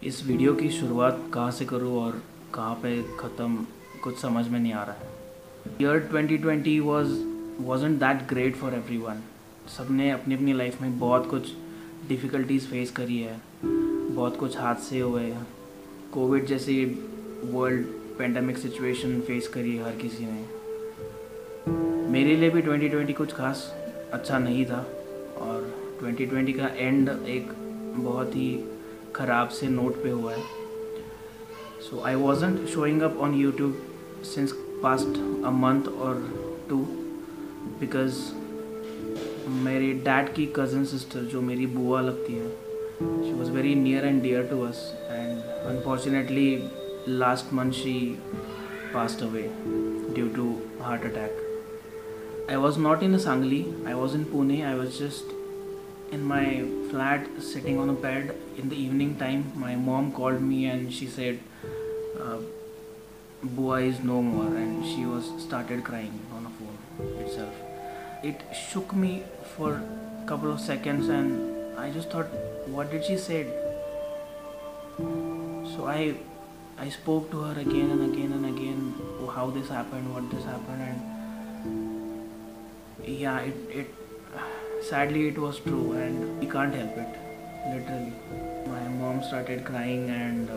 इस वीडियो की शुरुआत कहाँ से करूँ और कहाँ पे ख़त्म कुछ समझ में नहीं आ रहा है। Year 2020 wasn't that great for everyone. सबने अपनी अपनी लाइफ में बहुत कुछ डिफ़िकल्टीज़ फेस करी है, बहुत कुछ हादसे हुए, कोविड जैसी वर्ल्ड पेंडेमिक सिचुएशन फेस करी है हर किसी ने। मेरे लिए भी 2020 कुछ खास अच्छा नहीं था और 2020 का एंड एक बहुत ही ख़राब से नोट पे हुआ है। So I wasn't showing up on YouTube since past a month और टू बिकॉज मेरे डैड की कज़न सिस्टर जो मेरी बुआ लगती है, she was very near and dear to us and unfortunately last month she passed away due to heart attack. I was not in Sangli, I was in Pune. I was just in my flat sitting on a bed in the evening time. My mom called me and she said Bua is no more, and she was started crying on the phone itself. It shook me for a couple of seconds and I just thought, what did she say? So I spoke to her again and again and again how this happened, what this happened, and yeah, it sadly it was true and we can't help it, literally. My mom started crying and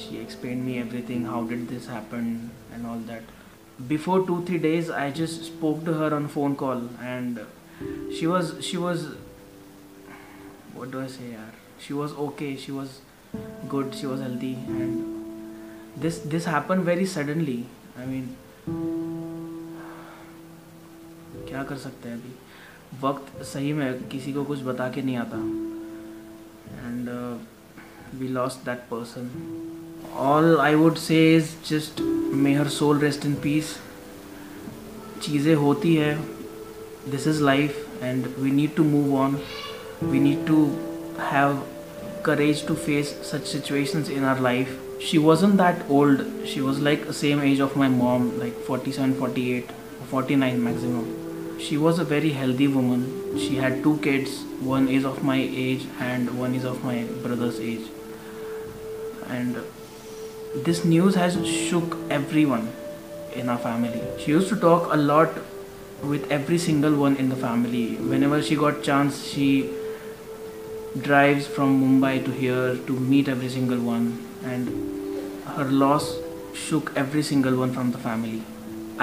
she explained me everything, how did this happen and all that. Before 2-3 days I just spoke to her on phone call and she was what do I say yaar, she was okay, she was good, she was healthy, and this happened very suddenly. I mean, क्या कर सकते हैं अभी, वक्त सही में किसी को कुछ बता के नहीं आता and we lost that person. All I would say is just may her soul rest in peace. चीज़ें होती है, this is life and we need to move on. We need to have courage to face such situations in our life. She wasn't that old, she was like the same age of my mom, like 47, 48, 49 maximum. She was a very healthy woman. She had 2 kids, one is of my age and one is of my brother's age. And this news has shook everyone in our family. She used to talk a lot with every single one in the family. Whenever she got chance, she drives from Mumbai to here to meet every single one, and her loss shook every single one from the family.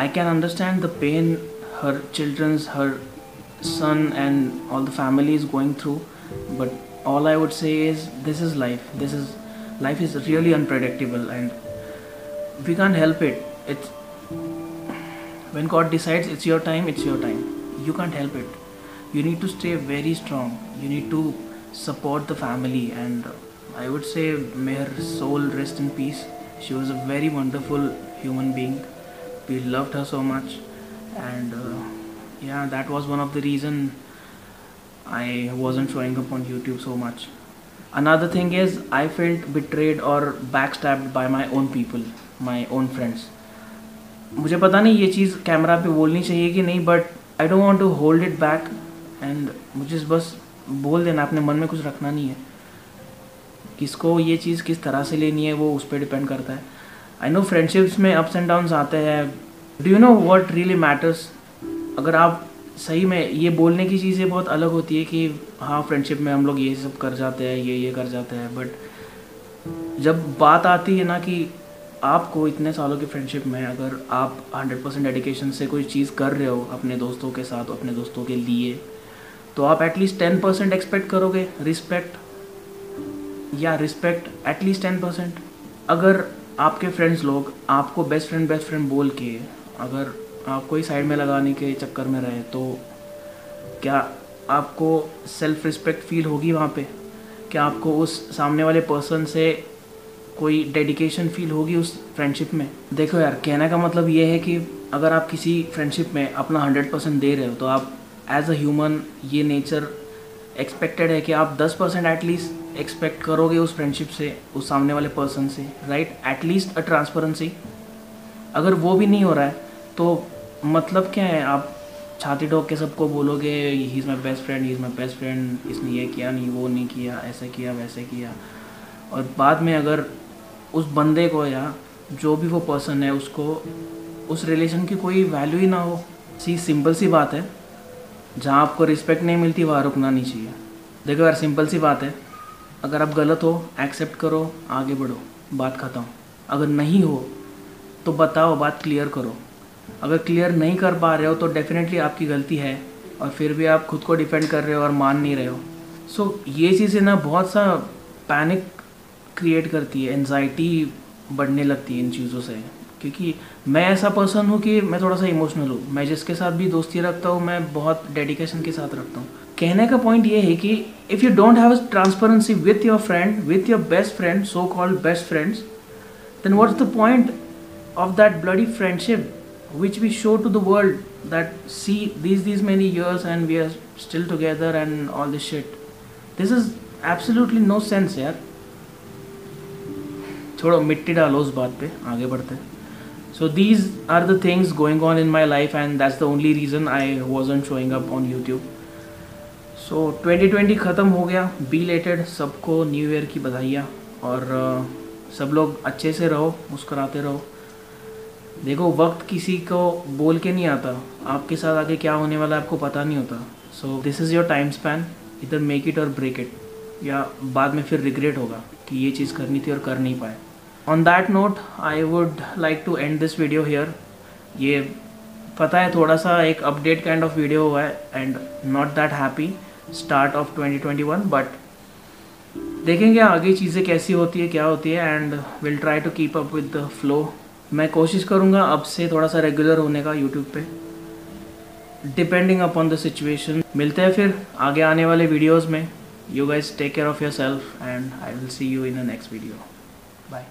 I can understand the pain her children's, her son and all the family is going through, but all I would say is this is life. Life is really unpredictable and we can't help it. It's when God decides it's your time, it's your time. You can't help it. You need to stay very strong. You need to support the family, and I would say may her soul rest in peace. She was a very wonderful human being. We loved her so much, and yeah, that was one of the reason I wasn't showing up on YouTube so much. Another thing is I felt betrayed or backstabbed by my own people, my own friends. मुझे पता नहीं ये चीज़ camera पे बोलनी चाहिए कि नहीं, but I don't want to hold it back and मुझे बस बोल देना, अपने मन में कुछ रखना नहीं है। किसको ये चीज़ किस तरह से लेनी है वो उस पर डिपेंड करता है। आई नो फ्रेंडशिप्स में अप्स एंड डाउन्स आते हैं। Do you know what really matters? अगर आप सही में, ये बोलने की चीज़ें बहुत अलग होती है कि हाँ फ्रेंडशिप में हम लोग ये सब कर जाते हैं, ये कर जाते हैं, बट जब बात आती है ना कि आपको इतने सालों की फ्रेंडशिप में अगर आप 100% डेडिकेशन से कोई चीज़ कर रहे हो अपने दोस्तों के साथ, अपने दोस्तों के लिए, तो आप एटलीस्ट 10% एक्सपेक्ट करोगे रिस्पेक्ट, या रिस्पेक्ट एटलीस्ट 10%। अगर आपके फ्रेंड्स लोग आपको बेस्ट फ्रेंड बोल के अगर आपको ही साइड में लगाने के चक्कर में रहे, तो क्या आपको सेल्फ रिस्पेक्ट फील होगी वहाँ पे? क्या आपको उस सामने वाले पर्सन से कोई डेडिकेशन फील होगी उस फ्रेंडशिप में? देखो यार, कहने का मतलब ये है कि अगर आप किसी फ्रेंडशिप में अपना 100% दे रहे हो, तो आप एज अ ह्यूमन ये नेचर एक्सपेक्टेड है कि आप 10% एटलीस्ट एक्सपेक्ट करोगे उस फ्रेंडशिप से, उस सामने वाले पर्सन से, राइट? एटलीस्ट अ ट्रांसपेरेंसी। अगर वो भी नहीं हो रहा है तो मतलब क्या है? आप छाती ठोक के सबको बोलोगे he is my best friend, he is my best friend, इसने ये किया नहीं, वो नहीं किया, ऐसे किया वैसे किया, और बाद में अगर उस बंदे को या जो भी वो पर्सन है उसको उस रिलेशन की कोई वैल्यू ही ना हो, सिंपल सी बात है, जहाँ आपको रिस्पेक्ट नहीं मिलती वहाँ रुकना नहीं चाहिए। देखो यार, सिंपल सी बात है, अगर आप गलत हो एक्सेप्ट करो, आगे बढ़ो, बात ख़त्म। अगर नहीं हो तो बताओ, बात क्लियर करो। अगर क्लियर नहीं कर पा रहे हो तो डेफिनेटली आपकी गलती है, और फिर भी आप खुद को डिफेंड कर रहे हो और मान नहीं रहे हो। सो ये चीज़ें ना बहुत सा पैनिक क्रिएट करती है, एनजाइटी बढ़ने लगती है इन चीज़ों से। क्योंकि मैं ऐसा पर्सन हूँ कि मैं थोड़ा सा इमोशनल हूँ, मैं जिसके साथ भी दोस्ती रखता हूँ मैं बहुत डेडिकेशन के साथ रखता हूँ। कहने का पॉइंट ये है कि if you don't have transparency with your friend, with your best friend, so called best friends, then what's the point of that bloody friendship which we show to the world that see these many years and we are still together and all this shit? This is absolutely no sense यार। छोड़ो, मिट्टी डालो उस बात पे, आगे बढ़ते हैं। So these are the things going on in my life and that's the only reason I wasn't showing up on YouTube. So 2020 ख़त्म हो गया, belated सबको न्यू ईयर की बधाइयाँ, और सब लोग अच्छे से रहो, मुस्कुराते रहो। देखो, वक्त किसी को बोल के नहीं आता, आपके साथ आगे क्या होने वाला है आपको पता नहीं होता। So this is your time span, इधर मेक इट और ब्रेक इट, या बाद में फिर रिग्रेट होगा कि ये चीज़ करनी थी और कर नहीं पाए। On that note I would like to end this video here. ये पता है थोड़ा सा एक अपडेट काइंड ऑफ वीडियो हुआ है and not that happy start of 2021, but देखेंगे आगे चीज़ें कैसी होती है, क्या होती है, and will try to keep up with the flow. मैं कोशिश करूँगा अब से थोड़ा सा रेगुलर होने का यूट्यूब पे, डिपेंडिंग अपॉन द सिचुएशन। मिलते हैं फिर आगे आने वाले वीडियोस में। You guys take care of yourself and I will see you in the next video. Bye.